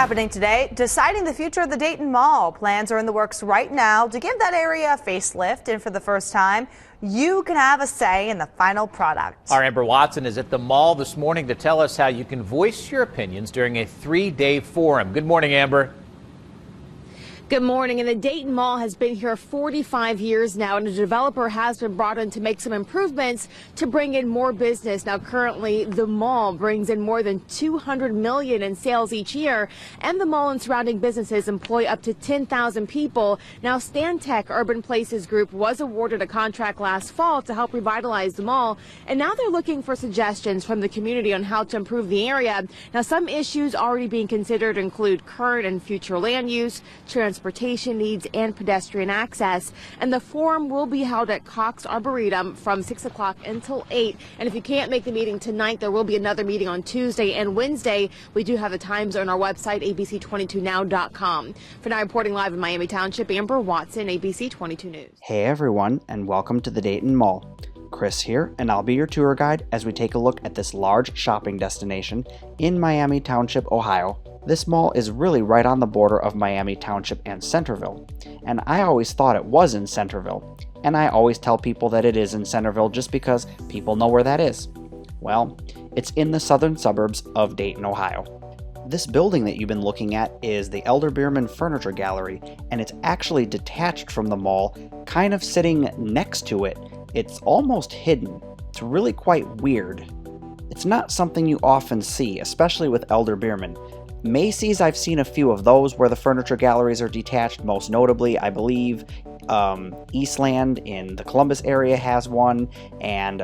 happening today. Deciding the future of the Dayton Mall. Plans are in the works right now to give that area a facelift, and for the first time, you can have a say in the final product. Our Amber Watson is at the mall this morning to tell us how you can voice your opinions during a 3-day forum. Good morning, Amber. Good morning. And the Dayton Mall has been here 45 years now, and a developer has been brought in to make some improvements to bring in more business. Now, currently, the mall brings in more than $200 million in sales each year, and the mall and surrounding businesses employ up to 10,000 people. Now, Stantec Urban Places Group was awarded a contract last fall to help revitalize the mall, and now they're looking for suggestions from the community on how to improve the area. Now, some issues already being considered include current and future land use, transportation needs, and pedestrian access. And the forum will be held at Cox Arboretum from 6 o'clock until 8. And if you can't make the meeting tonight, there will be another meeting on Tuesday and Wednesday. We do have the times on our website, abc22now.com. For now, reporting live in Miami Township, Amber Watson, ABC 22 News. Hey everyone, and welcome to the Dayton Mall. Chris here, and I'll be your tour guide as we take a look at this large shopping destination in Miami Township, Ohio. This mall is really right on the border of Miami Township and Centerville, and I always thought it was in Centerville, and I always tell people that it is in Centerville just because people know where that is. Well, it's in the southern suburbs of Dayton, Ohio. This building that you've been looking at is the Elder Beerman Furniture Gallery, and it's actually detached from the mall, kind of sitting next to it. It's almost hidden. It's really quite weird. It's not something you often see, especially with Elder Beerman. Macy's, I've seen a few of those where the furniture galleries are detached, most notably, I believe, Eastland in the Columbus area has one, and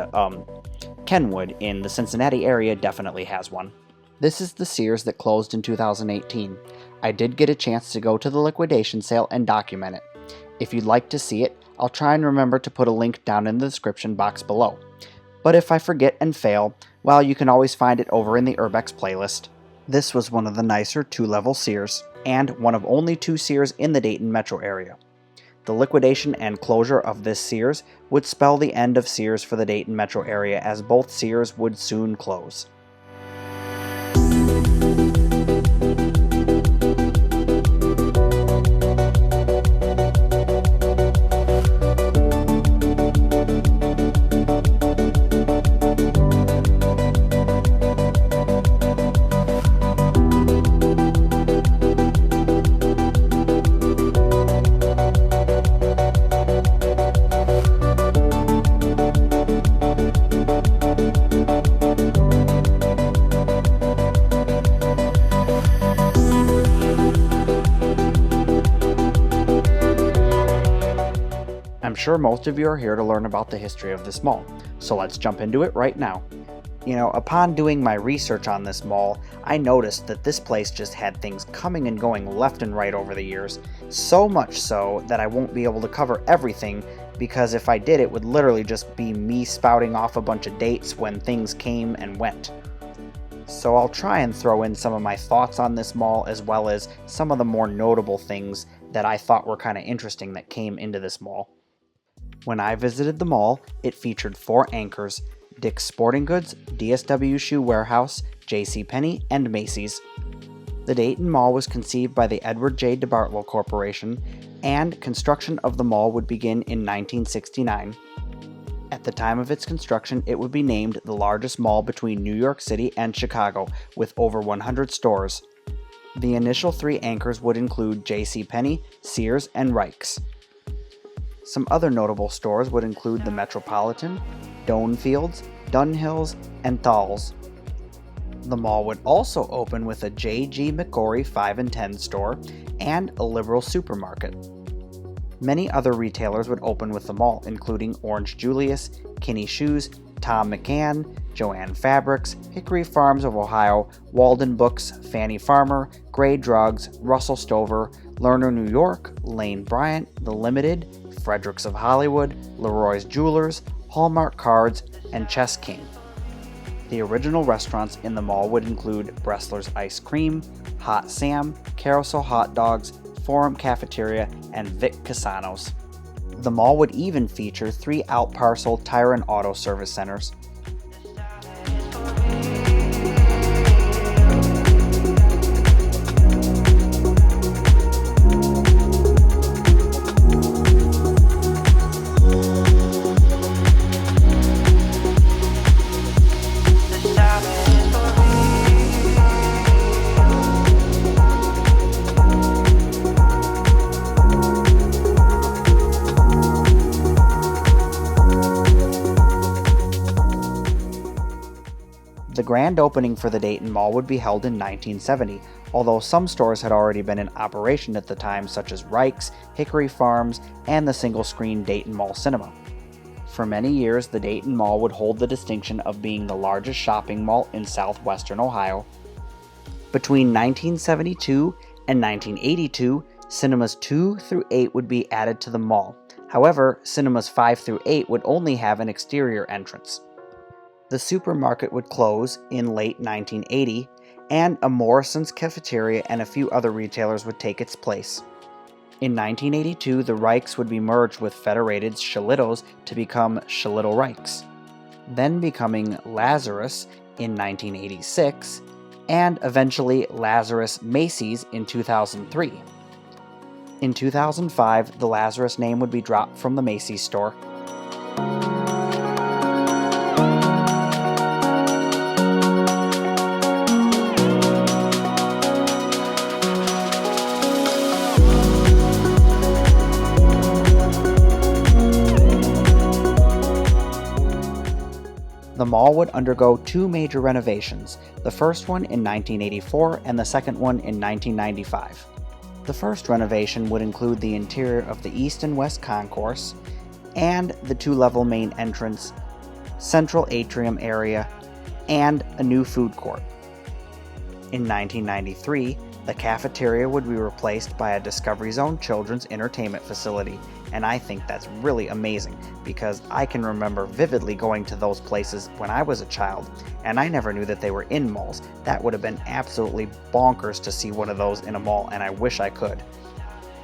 Kenwood in the Cincinnati area definitely has one. This is the Sears that closed in 2018. I did get a chance to go to the liquidation sale and document it. If you'd like to see it, I'll try and remember to put a link down in the description box below. But if I forget and fail, well, you can always find it over in the Urbex playlist. This was one of the nicer 2-level Sears, and one of only 2 Sears in the Dayton metro area. The liquidation and closure of this Sears would spell the end of Sears for the Dayton metro area, as both Sears would soon close. I'm sure most of you are here to learn about the history of this mall, so let's jump into it right now. You know, upon doing my research on this mall, I noticed that this place just had things coming and going left and right over the years, so much so that I won't be able to cover everything, because if I did, it would literally just be me spouting off a bunch of dates when things came and went. So I'll try and throw in some of my thoughts on this mall, as well as some of the more notable things that I thought were kind of interesting that came into this mall. When I visited the mall, it featured 4 anchors: Dick's Sporting Goods, DSW Shoe Warehouse, JCPenney, and Macy's. The Dayton Mall was conceived by the Edward J. DeBartolo Corporation, and construction of the mall would begin in 1969. At the time of its construction, it would be named the largest mall between New York City and Chicago, with over 100 stores. The initial 3 anchors would include JCPenney, Sears, and Reich's. Some other notable stores would include the Metropolitan, Donefields, Dunhills, and Thal's. The mall would also open with a J.G. McGorry 5 and 10 store and a Liberal supermarket. Many other retailers would open with the mall, including Orange Julius, Kinney Shoes, Tom McCann, Joann Fabrics, Hickory Farms of Ohio, Walden Books, Fannie Farmer, Gray Drugs, Russell Stover, Lerner New York, Lane Bryant, The Limited, Fredericks of Hollywood, Leroy's Jewelers, Hallmark Cards, and Chess King. The original restaurants in the mall would include Bressler's Ice Cream, Hot Sam, Carousel Hot Dogs, Forum Cafeteria, and Vic Casano's. The mall would even feature 3 out-parcel tire and auto service centers. The grand opening for the Dayton Mall would be held in 1970, although some stores had already been in operation at the time, such as Rike's, Hickory Farms, and the single-screen Dayton Mall Cinema. For many years, the Dayton Mall would hold the distinction of being the largest shopping mall in southwestern Ohio. Between 1972 and 1982, Cinemas 2 through 8 would be added to the mall. However, Cinemas 5 through 8 would only have an exterior entrance. The supermarket would close in late 1980, and a Morrison's cafeteria and a few other retailers would take its place. In 1982, the Rikes would be merged with Federated's Shillito's to become Shillito Rikes, then becoming Lazarus in 1986, and eventually Lazarus Macy's in 2003. In 2005, the Lazarus name would be dropped from the Macy's store. The mall would undergo two major renovations, the first one in 1984 and the second one in 1995. The first renovation would include the interior of the east and west concourse and the two-level main entrance, central atrium area, and a new food court. In 1993, the cafeteria would be replaced by a Discovery Zone children's entertainment facility, and I think that's really amazing because I can remember vividly going to those places when I was a child, and I never knew that they were in malls. That would have been absolutely bonkers to see one of those in a mall, and I wish I could.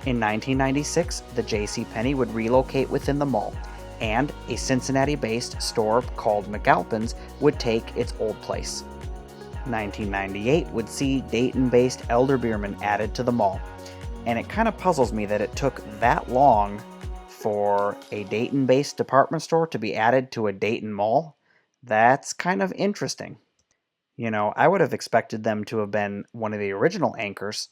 In 1996, the JCPenney would relocate within the mall, and a Cincinnati-based store called McAlpin's would take its old place. 1998 would see Dayton-based Elder Beerman added to the mall, and it kind of puzzles me that it took that long for a Dayton-based department store to be added to a Dayton mall. That's kind of interesting. You know, I would have expected them to have been one of the original anchors.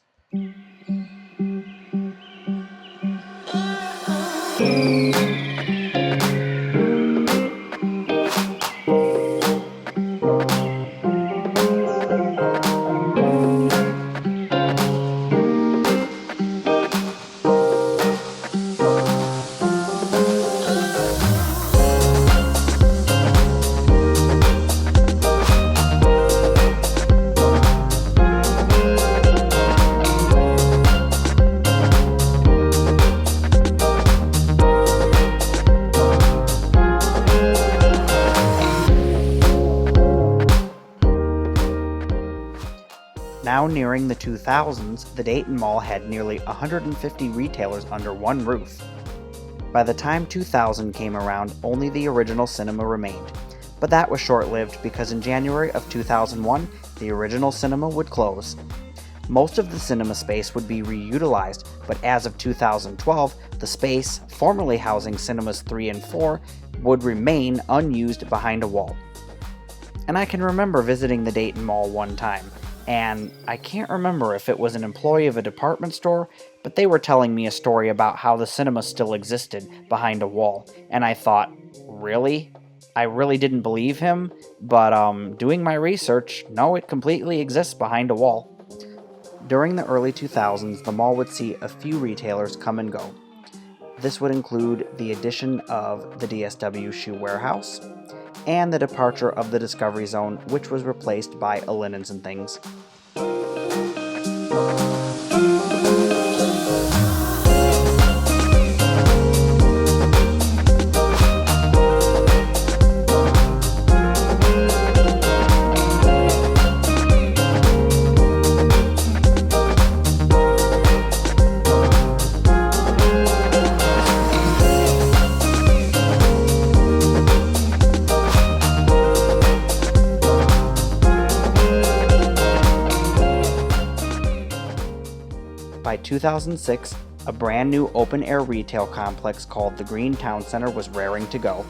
Now nearing the 2000s, the Dayton Mall had nearly 150 retailers under one roof. By the time 2000 came around, only the original cinema remained, but that was short-lived because in January of 2001, the original cinema would close. Most of the cinema space would be reutilized, but as of 2012, the space, formerly housing Cinemas 3 and 4, would remain unused behind a wall. And I can remember visiting the Dayton Mall one time, and I can't remember if it was an employee of a department store, but they were telling me a story about how the cinema still existed behind a wall, and I thought, really? I really didn't believe him, but doing my research, no, it completely exists behind a wall. During the early 2000s, the mall would see a few retailers come and go. This would include the addition of the DSW Shoe Warehouse, and the departure of the Discovery Zone, which was replaced by a Linens and Things. By 2006, a brand new open-air retail complex called the Green Town Center was raring to go.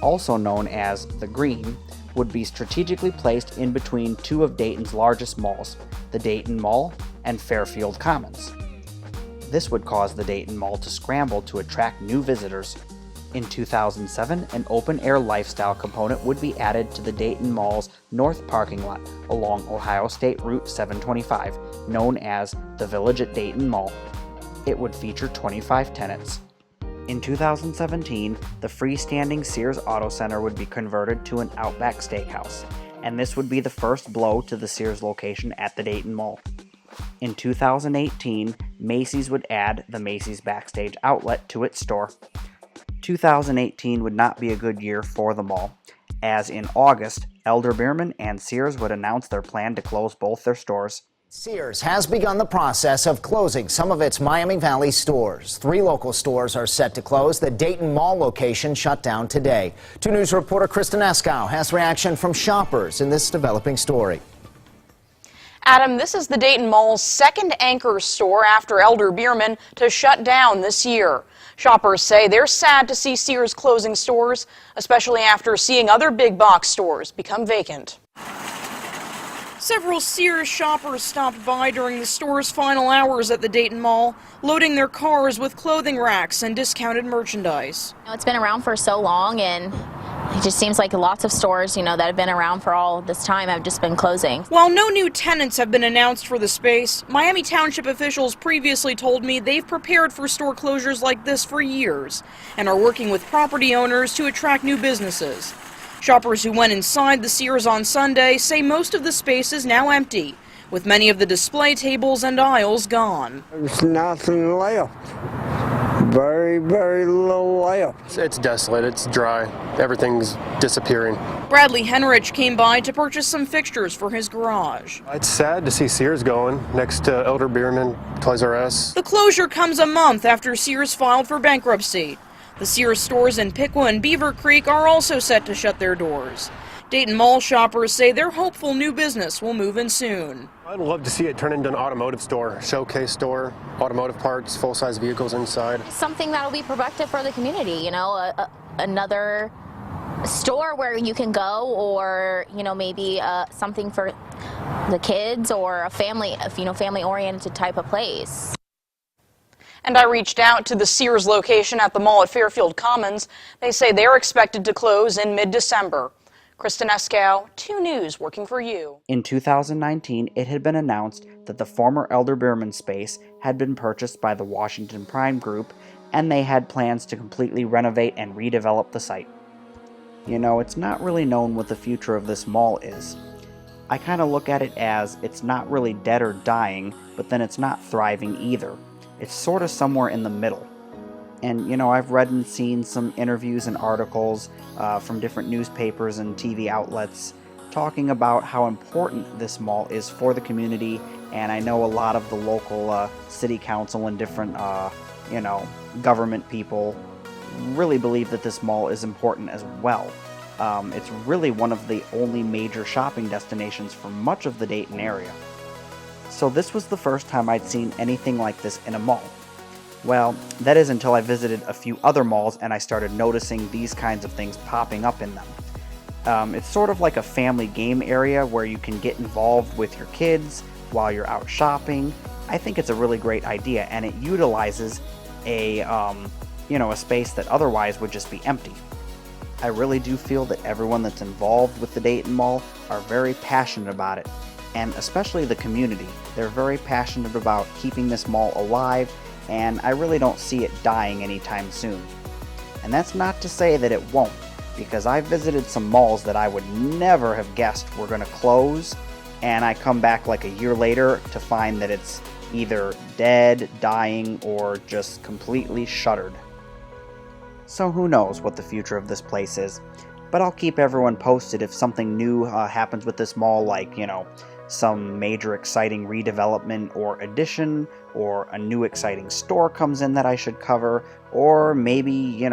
Also known as The Green, would be strategically placed in between two of Dayton's largest malls, the Dayton Mall and Fairfield Commons. This would cause the Dayton Mall to scramble to attract new visitors. In 2007, an open-air lifestyle component would be added to the Dayton Mall's north parking lot along Ohio State Route 725, known as the Village at Dayton Mall. It would feature 25 tenants. In 2017, the freestanding Sears Auto Center would be converted to an Outback Steakhouse, and this would be the first blow to the Sears location at the Dayton Mall. In 2018, Macy's would add the Macy's Backstage Outlet to its store. 2018 would not be a good year for the mall, as in August, Elder Beerman and Sears would announce their plan to close both their stores. Sears has begun the process of closing some of its Miami Valley stores. 3 local stores are set to close. The Dayton Mall location shut down today. 2 News reporter Kristen Eskow has reaction from shoppers in this developing story. Adam, this is the Dayton Mall's second anchor store after Elder Beerman to shut down this year. Shoppers say they're sad to see Sears closing stores, especially after seeing other big box stores become vacant. Several Sears shoppers stopped by during the store's final hours at the Dayton Mall, loading their cars with clothing racks and discounted merchandise. It's been around for so long, and it just seems like lots of stores, that have been around for all this time have just been closing. While no new tenants have been announced for the space, Miami Township officials previously told me they've prepared for store closures like this for years and are working with property owners to attract new businesses. Shoppers who went inside the Sears on Sunday say most of the space is now empty, with many of the display tables and aisles gone. There's nothing left. Very, very little left. It's desolate, it's dry, everything's disappearing. Bradley Henrich came by to purchase some fixtures for his garage. It's sad to see Sears going next to Elder Beerman, Toys R Us. The closure comes a month after Sears filed for bankruptcy. The Sears stores in Piqua and Beaver Creek are also set to shut their doors. Dayton Mall shoppers say they're hopeful new business will move in soon. I'd love to see it turn into an automotive store, showcase store, automotive parts, full-size vehicles inside. Something that'll be productive for the community, another store where you can go, or maybe something for the kids, or a family, family-oriented type of place. And I reached out to the Sears location at the mall at Fairfield Commons. They say they're expected to close in mid-December. Kristen Eskow, 2 News, working for you. In 2019, it had been announced that the former Elder Beerman space had been purchased by the Washington Prime Group, and they had plans to completely renovate and redevelop the site. It's not really known what the future of this mall is. I kind of look at it as it's not really dead or dying, but then it's not thriving either. It's sort of somewhere in the middle. And, I've read and seen some interviews and articles from different newspapers and TV outlets talking about how important this mall is for the community, and I know a lot of the local city council and different, government people really believe that this mall is important as well. It's really one of the only major shopping destinations for much of the Dayton area. So this was the first time I'd seen anything like this in a mall. Well, that is until I visited a few other malls and I started noticing these kinds of things popping up in them. It's sort of like a family game area where you can get involved with your kids while you're out shopping. I think it's a really great idea, and it utilizes a space that otherwise would just be empty. I really do feel that everyone that's involved with the Dayton Mall are very passionate about it, and especially the community. They're very passionate about keeping this mall alive, and I really don't see it dying anytime soon. And that's not to say that it won't, because I visited some malls that I would never have guessed were going to close, and I come back like a year later to find that it's either dead, dying, or just completely shuttered. So who knows what the future of this place is, but I'll keep everyone posted if something new happens with this mall, like, some major exciting redevelopment or addition, or a new exciting store comes in that I should cover, or maybe,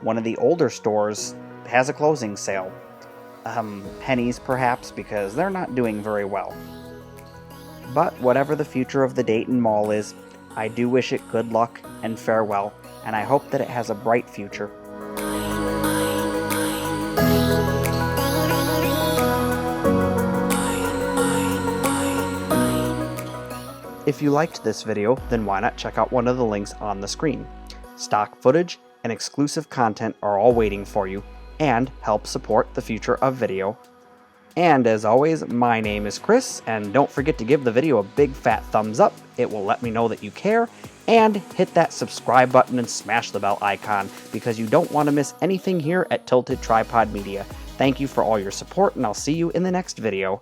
one of the older stores has a closing sale. Pennies perhaps, because they're not doing very well. But whatever the future of the Dayton Mall is, I do wish it good luck and farewell, and I hope that it has a bright future. If you liked this video, then why not check out one of the links on the screen. Stock footage, and exclusive content are all waiting for you and help support the future of video. And as always, my name is Chris, and don't forget to give the video a big fat thumbs up. It will let me know that you care, and hit that subscribe button and smash the bell icon because you don't want to miss anything here at Tilted Tripod Media. Thank you for all your support, and I'll see you in the next video.